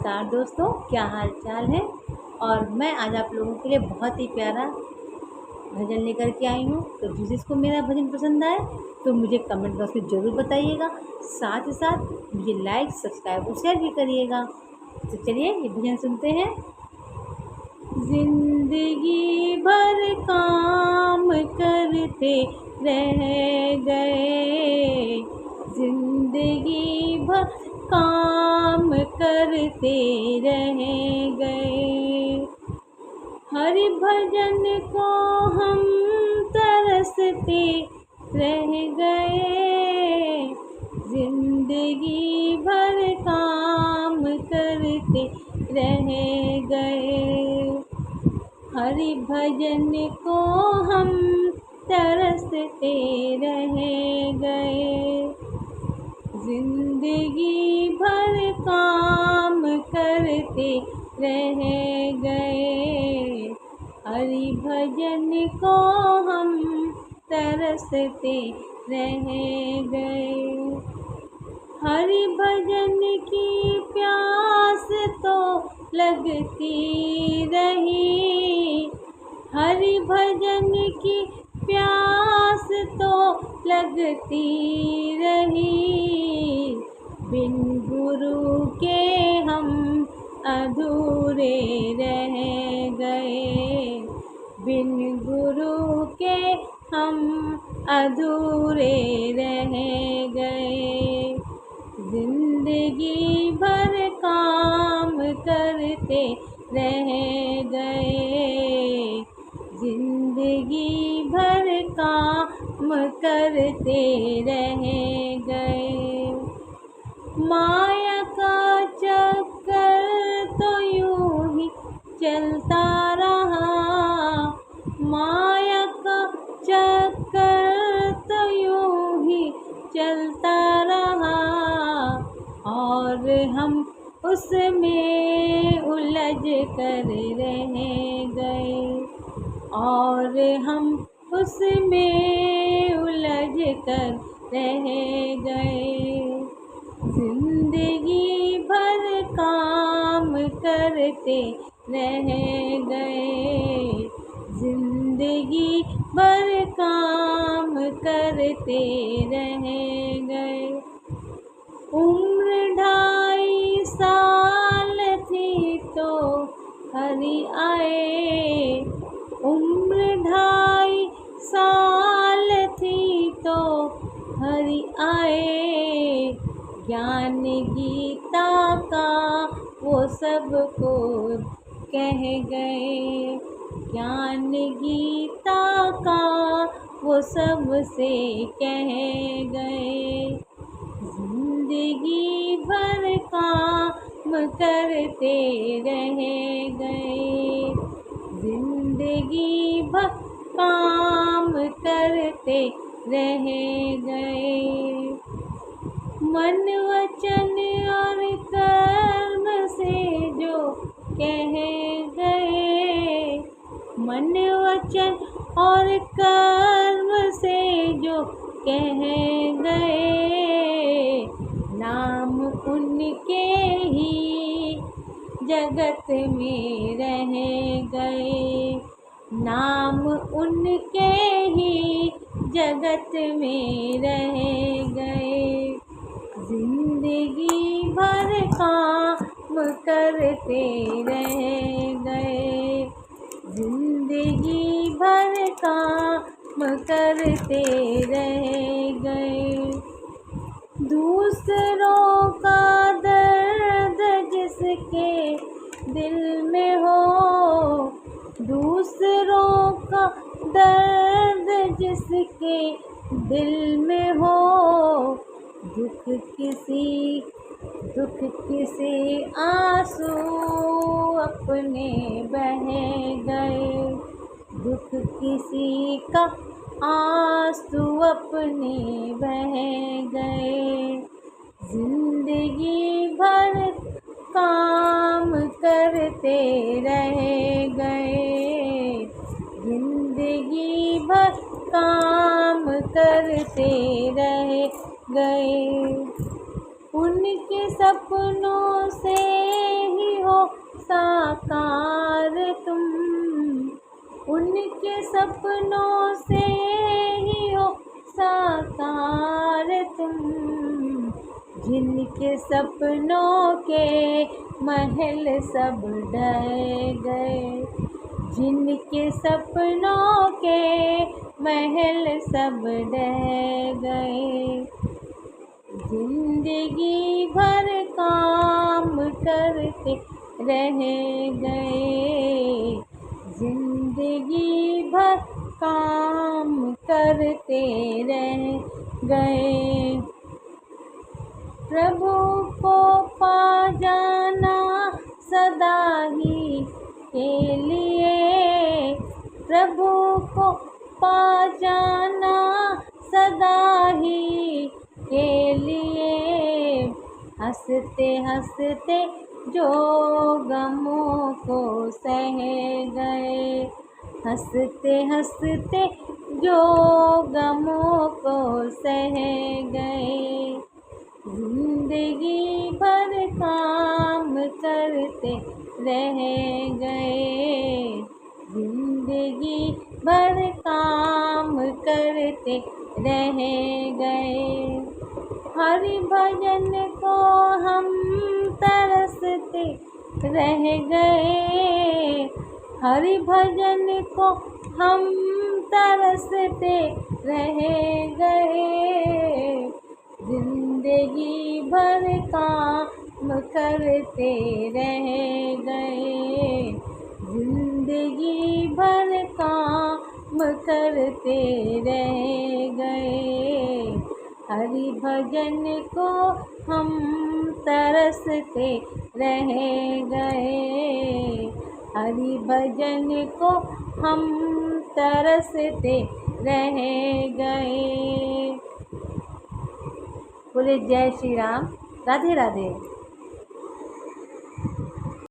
नमस्कार दोस्तों, क्या हाल चाल है। और मैं आज आप लोगों के लिए बहुत ही प्यारा भजन लेकर के आई हूँ। तो जिसको मेरा भजन पसंद आए तो मुझे कमेंट बॉक्स में ज़रूर बताइएगा। साथ ही साथ मुझे लाइक सब्सक्राइब और शेयर भी करिएगा। तो चलिए ये भजन सुनते हैं। जिंदगी भर काम करते रह गए, जिंदगी भर काम करते रह गए, हरि भजन को हम तरसते रह गए, जिंदगी भर काम करते रह गए, हरि भजन को हम तरसते रह गए, जिंदगी भर काम करते रह गए, हरि भजन को हम तरसते रह गए, हरि भजन की प्यास तो लगती रही, हरि भजन की प्यास तो लगती रही, बिन गुरु के हम अधूरे रह गए, बिन गुरु के हम अधूरे रह गए, जिंदगी भर काम करते रह गए, जिंदगी भर काम करते रह गए, माया का चक्कर तो यूं ही चलता रहा, माया का चक्कर तो यूं ही चलता रहा, और हम उसमें उलझ कर रह गए, और हम उसमें उलझ कर रह गए, जिंदगी भर काम करते रह गए, जिंदगी भर काम करते रह गए, उम्र 2.5 साल थी तो हरि आए, उम्र 2.5 साल थी तो हरि आए, ज्ञान गीता का वो सबको कह गए, ज्ञान गीता का वो सबसे कह गए, जिंदगी भर काम करते रह गए, जिंदगी भर काम करते रह गए, मन वचन और कर्म से जो कह गए, मन वचन और कर्म से जो कह गए, नाम उनके ही जगत में रह गए, नाम उनके ही जगत में रह गए, जिंदगी भर काम करते रह गए, जिंदगी भर काम करते रह गए, दूसरों का दर्द जिसके दिल में हो, दूसरों का दर्द जिसके दिल में हो, दुख किसी आंसू अपने बह गए, दुख किसी का आंसू अपने बह गए, जिंदगी भर काम करते रह गए, जिंदगी भर काम करते रह गए, उनके सपनों से जिनके सपनों से ही हो साकार तुम, जिनके सपनों के महल सब ढह गए, जिनके सपनों के महल सब ढह गए। जिंदगी भर काम करते रह गए, जिंदगी भर काम करते रह गए। प्रभु को पा जाना सदा ही के लिए, प्रभु को पा जाना सदा ही के लिए। हंसते हंसते जो गमों को सह गए, हंसते हंसते जो गमों को सह गए। जिंदगी भर काम करते रह गए, जिंदगी भर काम करते रह गए। हरि भजन को हम तरसते रह गए, हरि भजन को हम तरसते रह गए। जिंदगी भर काम करते रह गए, जिंदगी भर काम करते रह गए। हरि भजन को हम तरसते रह गए, हरि भजन को हम तरसते रह गए। बोले जय श्री राम, राधे राधे।